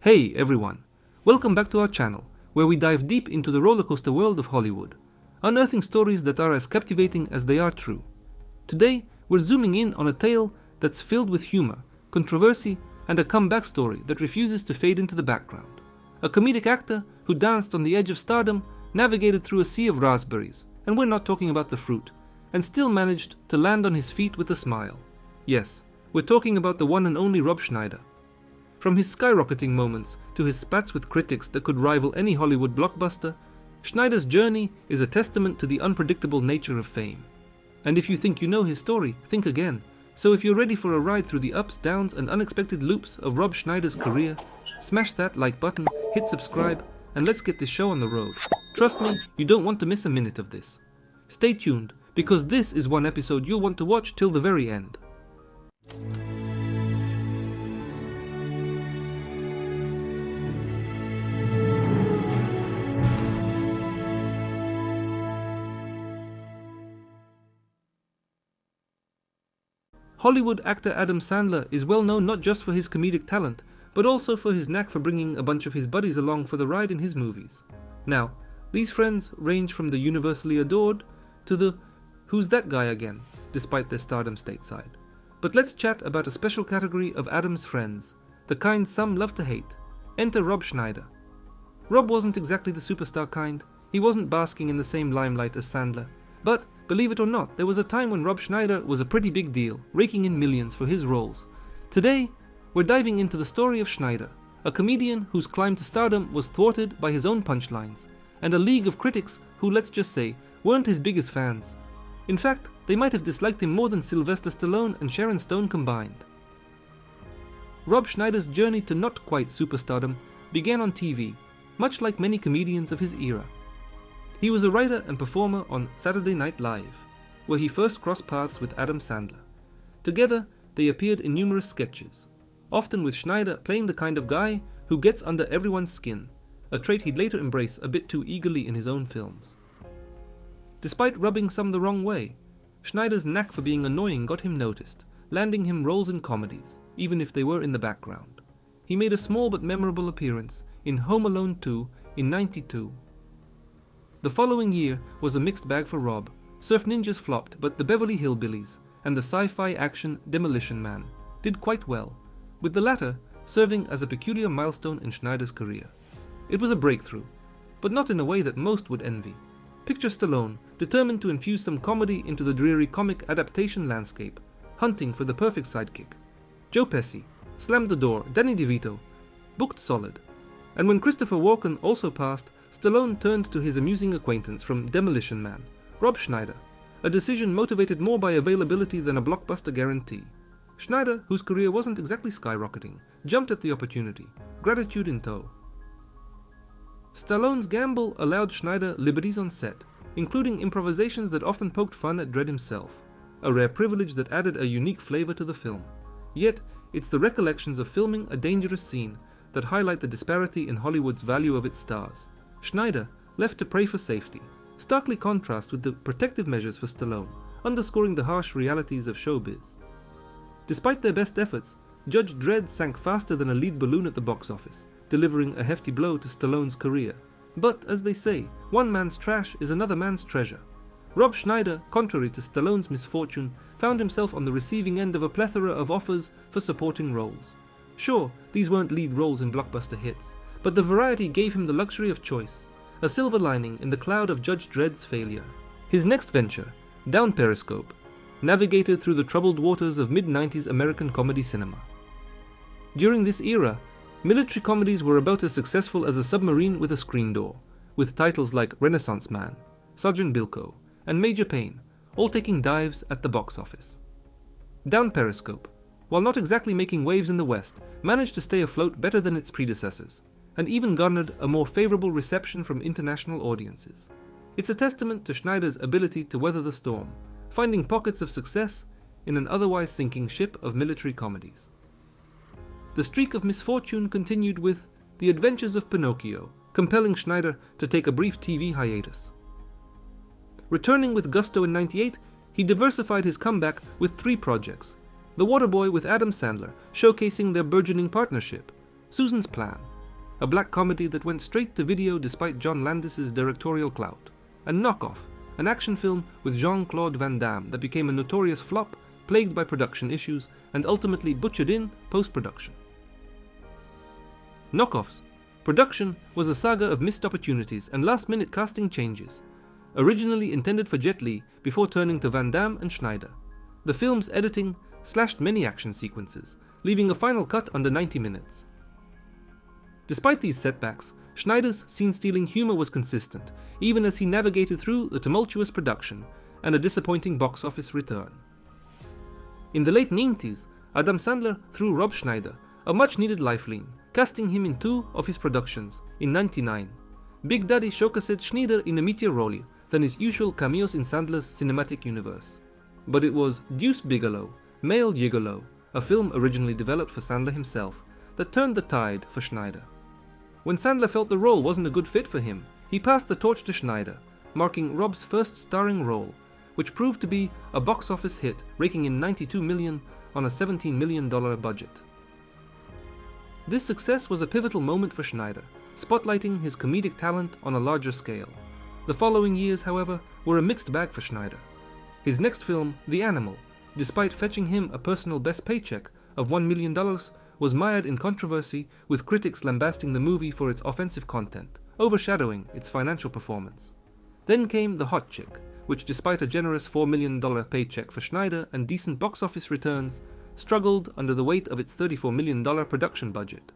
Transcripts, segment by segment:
Hey everyone, welcome back to our channel, where we dive deep into the rollercoaster world of Hollywood, unearthing stories that are as captivating as they are true. Today, we're zooming in on a tale that's filled with humor, controversy, and a comeback story that refuses to fade into the background. A comedic actor who danced on the edge of stardom, navigated through a sea of raspberries, and we're not talking about the fruit, and still managed to land on his feet with a smile. Yes, we're talking about the one and only Rob Schneider. From his skyrocketing moments to his spats with critics that could rival any Hollywood blockbuster, Schneider's journey is a testament to the unpredictable nature of fame. And if you think you know his story, think again. So if you're ready for a ride through the ups, downs, and unexpected loops of Rob Schneider's career, smash that like button, hit subscribe, and let's get this show on the road. Trust me, you don't want to miss a minute of this. Stay tuned, because this is one episode you'll want to watch till the very end. Hollywood actor Adam Sandler is well known not just for his comedic talent, but also for his knack for bringing a bunch of his buddies along for the ride in his movies. Now, these friends range from the universally adored to the who's that guy again, despite their stardom stateside. But let's chat about a special category of Adam's friends, the kind some love to hate. Enter Rob Schneider. Rob wasn't exactly the superstar kind. He wasn't basking in the same limelight as Sandler. But, believe it or not, there was a time when Rob Schneider was a pretty big deal, raking in millions for his roles. Today, we're diving into the story of Schneider, a comedian whose climb to stardom was thwarted by his own punchlines, and a league of critics who, let's just say, weren't his biggest fans. In fact, they might have disliked him more than Sylvester Stallone and Sharon Stone combined. Rob Schneider's journey to not quite superstardom began on TV, much like many comedians of his era. He was a writer and performer on Saturday Night Live, where he first crossed paths with Adam Sandler. Together, they appeared in numerous sketches, often with Schneider playing the kind of guy who gets under everyone's skin, a trait he'd later embrace a bit too eagerly in his own films. Despite rubbing some the wrong way, Schneider's knack for being annoying got him noticed, landing him roles in comedies, even if they were in the background. He made a small but memorable appearance in Home Alone 2 in '92. The following year was a mixed bag for Rob. Surf Ninjas flopped, but the Beverly Hillbillies and the sci-fi action Demolition Man did quite well, with the latter serving as a peculiar milestone in Schneider's career. It was a breakthrough, but not in a way that most would envy. Picture Stallone, determined to infuse some comedy into the dreary comic adaptation landscape, hunting for the perfect sidekick. Joe Pesci slammed the door. Danny DeVito booked solid. And when Christopher Walken also passed, Stallone turned to his amusing acquaintance from Demolition Man, Rob Schneider, a decision motivated more by availability than a blockbuster guarantee. Schneider, whose career wasn't exactly skyrocketing, jumped at the opportunity, gratitude in tow. Stallone's gamble allowed Schneider liberties on set, including improvisations that often poked fun at Dredd himself, a rare privilege that added a unique flavor to the film. Yet, it's the recollections of filming a dangerous scene that highlight the disparity in Hollywood's value of its stars. Schneider left to pray for safety, starkly contrasts with the protective measures for Stallone, underscoring the harsh realities of showbiz. Despite their best efforts, Judge Dredd sank faster than a lead balloon at the box office, delivering a hefty blow to Stallone's career. But, as they say, one man's trash is another man's treasure. Rob Schneider, contrary to Stallone's misfortune, found himself on the receiving end of a plethora of offers for supporting roles. Sure, these weren't lead roles in blockbuster hits, but the variety gave him the luxury of choice, a silver lining in the cloud of Judge Dredd's failure. His next venture, Down Periscope, navigated through the troubled waters of mid-90s American comedy cinema. During this era, military comedies were about as successful as a submarine with a screen door, with titles like Renaissance Man, Sergeant Bilko, and Major Payne, all taking dives at the box office. Down Periscope, while not exactly making waves in the West, managed to stay afloat better than its predecessors, and even garnered a more favorable reception from international audiences. It's a testament to Schneider's ability to weather the storm, finding pockets of success in an otherwise sinking ship of military comedies. The streak of misfortune continued with The Adventures of Pinocchio, compelling Schneider to take a brief TV hiatus. Returning with gusto in '98, he diversified his comeback with 3 projects: The Waterboy with Adam Sandler, showcasing their burgeoning partnership; Susan's Plan, a black comedy that went straight to video despite John Landis's directorial clout, and Knockoff, an action film with Jean-Claude Van Damme that became a notorious flop, plagued by production issues, and ultimately butchered in post-production. Knockoff's production was a saga of missed opportunities and last-minute casting changes, originally intended for Jet Li before turning to Van Damme and Schneider. The film's editing slashed many action sequences, leaving a final cut under 90 minutes. Despite these setbacks, Schneider's scene-stealing humor was consistent, even as he navigated through the tumultuous production and a disappointing box office return. In the late 90s, Adam Sandler threw Rob Schneider a much-needed lifeline, casting him in 2 of his productions. In '99, Big Daddy showcased Schneider in a meatier role than his usual cameos in Sandler's cinematic universe. But it was Deuce Bigalow, Male Gigolo, a film originally developed for Sandler himself, that turned the tide for Schneider. When Sandler felt the role wasn't a good fit for him, he passed the torch to Schneider, marking Rob's first starring role, which proved to be a box office hit, raking in $92 million on a $17 million budget. This success was a pivotal moment for Schneider, spotlighting his comedic talent on a larger scale. The following years, however, were a mixed bag for Schneider. His next film, The Animal, despite fetching him a personal best paycheck of $1 million, was mired in controversy, with critics lambasting the movie for its offensive content, overshadowing its financial performance. Then came The Hot Chick, which, despite a generous $4 million paycheck for Schneider and decent box office returns, struggled under the weight of its $34 million production budget.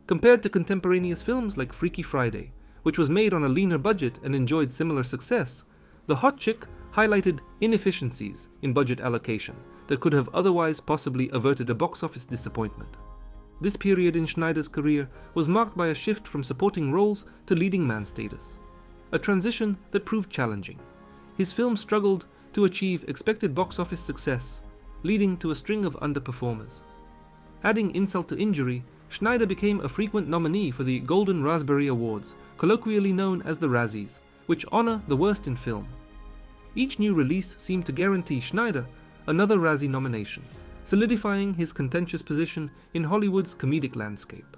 Compared to contemporaneous films like Freaky Friday, which was made on a leaner budget and enjoyed similar success, The Hot Chick highlighted inefficiencies in budget allocation that could have otherwise possibly averted a box office disappointment. This period in Schneider's career was marked by a shift from supporting roles to leading man status, a transition that proved challenging. His film struggled to achieve expected box office success, leading to a string of underperformers. Adding insult to injury, Schneider became a frequent nominee for the Golden Raspberry Awards, colloquially known as the Razzies, which honor the worst in film. Each new release seemed to guarantee Schneider another Razzie nomination, solidifying his contentious position in Hollywood's comedic landscape.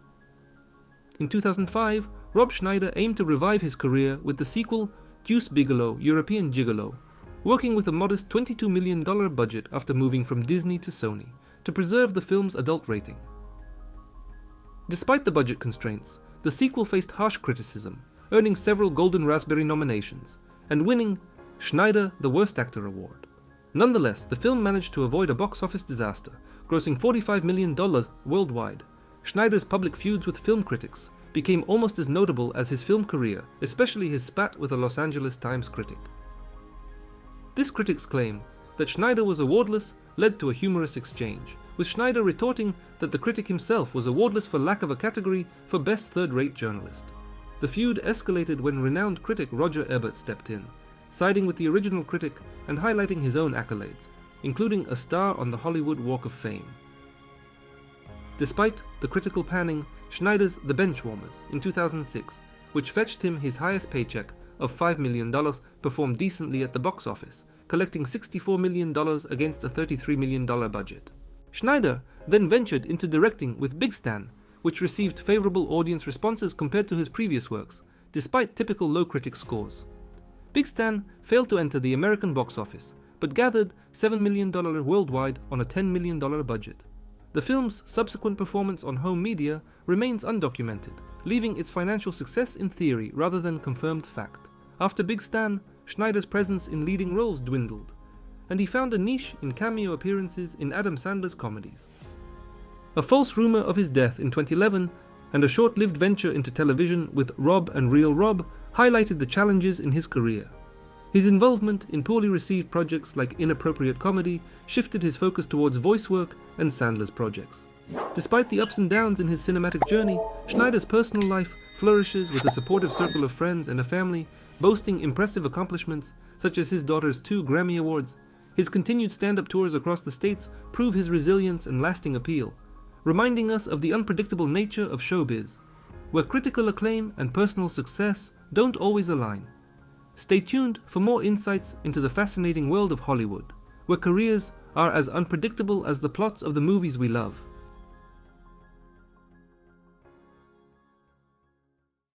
In 2005, Rob Schneider aimed to revive his career with the sequel Deuce Bigalow, European Gigolo, working with a modest $22 million budget after moving from Disney to Sony, to preserve the film's adult rating. Despite the budget constraints, the sequel faced harsh criticism, earning several Golden Raspberry nominations, and winning Schneider the Worst Actor award. Nonetheless, the film managed to avoid a box office disaster, grossing $45 million worldwide. Schneider's public feuds with film critics became almost as notable as his film career, especially his spat with a Los Angeles Times critic. This critic's claim that Schneider was awardless led to a humorous exchange, with Schneider retorting that the critic himself was awardless for lack of a category for Best Third-Rate Journalist. The feud escalated when renowned critic Roger Ebert stepped in, siding with the original critic and highlighting his own accolades, including a star on the Hollywood Walk of Fame. Despite the critical panning, Schneider's The Benchwarmers in 2006, which fetched him his highest paycheck of $5 million, performed decently at the box office, collecting $64 million against a $33 million budget. Schneider then ventured into directing with Big Stan, which received favorable audience responses compared to his previous works, despite typical low critic scores. Big Stan failed to enter the American box office, but gathered $7 million worldwide on a $10 million budget. The film's subsequent performance on home media remains undocumented, leaving its financial success in theory rather than confirmed fact. After Big Stan, Schneider's presence in leading roles dwindled, and he found a niche in cameo appearances in Adam Sandler's comedies. A false rumor of his death in 2011 and a short-lived venture into television with Rob and Real Rob highlighted the challenges in his career. His involvement in poorly received projects like Inappropriate Comedy shifted his focus towards voice work and Sandler's projects. Despite the ups and downs in his cinematic journey, Schneider's personal life flourishes with a supportive circle of friends and a family, boasting impressive accomplishments such as his daughter's 2 Grammy Awards. His continued stand-up tours across the states prove his resilience and lasting appeal, reminding us of the unpredictable nature of showbiz, where critical acclaim and personal success don't always align. Stay tuned for more insights into the fascinating world of Hollywood, where careers are as unpredictable as the plots of the movies we love.